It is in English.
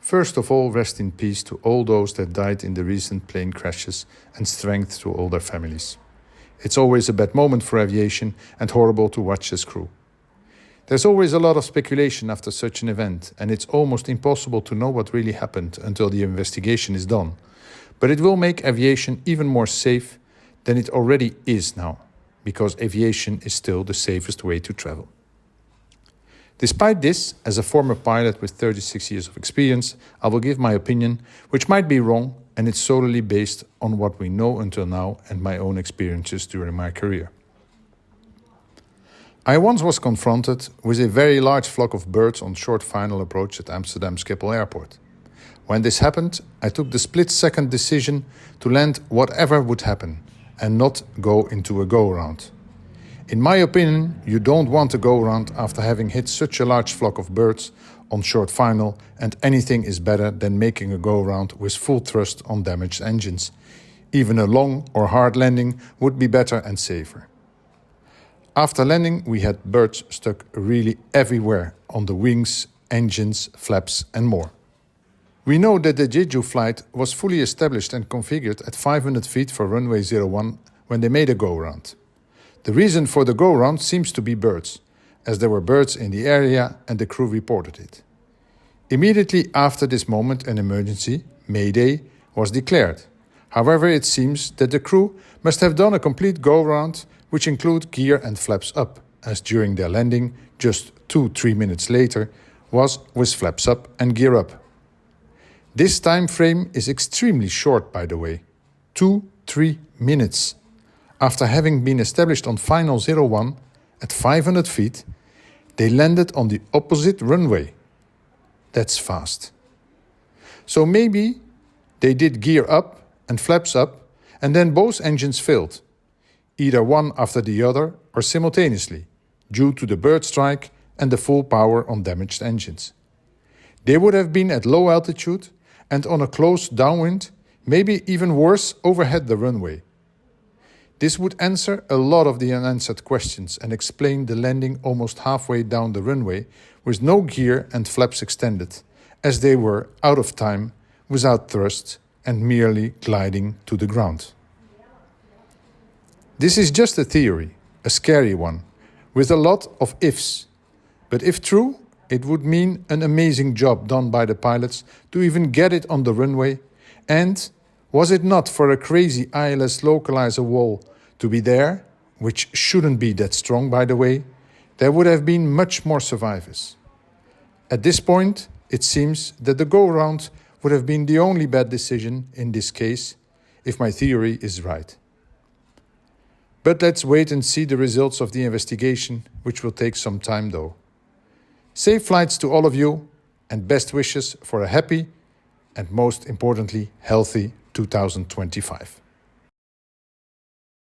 First of all, rest in peace to all those that died in the recent plane crashes, and strength to all their families. It's always a bad moment for aviation and horrible to watch as crew. There's always a lot of speculation after such an event, and it's almost impossible to know what really happened until the investigation is done. But it will make aviation even more safe than it already is now, because aviation is still the safest way to travel. Despite this, as a former pilot with 36 years of experience, I will give my opinion, which might be wrong, and it's solely based on what we know until now and my own experiences during my career. I once was confronted with a very large flock of birds on short final approach at Amsterdam Schiphol Airport. When this happened, I took the split-second decision to land whatever would happen and not go into a go-around. In my opinion, you don't want to go around after having hit such a large flock of birds on short final, and anything is better than making a go-around with full thrust on damaged engines. Even a long or hard landing would be better and safer. After landing, we had birds stuck really everywhere on the wings, engines, flaps and more. We know that the JEJU flight was fully established and configured at 500 feet for runway 01 when they made a go-around. The reason for the go-round seems to be birds, as there were birds in the area and the crew reported it. Immediately after this moment, an emergency, Mayday, was declared. However, it seems that the crew must have done a complete go-round, which include gear and flaps up, as during their landing, just 2-3 minutes later, was with flaps up and gear up. This time frame is extremely short, by the way, 2-3 minutes. After having been established on final 01 at 500 feet, they landed on the opposite runway. That's fast. So maybe they did gear up and flaps up, and then both engines failed, either one after the other or simultaneously, due to the bird strike and the full power on damaged engines. They would have been at low altitude and on a close downwind, maybe even worse overhead the runway. This would answer a lot of the unanswered questions and explain the landing almost halfway down the runway with no gear and flaps extended, as they were out of time, without thrust and merely gliding to the ground. This is just a theory, a scary one, with a lot of ifs. But if true, it would mean an amazing job done by the pilots to even get it on the runway, and was it not for a crazy ILS localizer wall to be there, which shouldn't be that strong by the way, there would have been much more survivors. At this point, it seems that the go-round would have been the only bad decision in this case, if my theory is right. But let's wait and see the results of the investigation, which will take some time though. Safe flights to all of you, and best wishes for a happy and most importantly healthy 2025.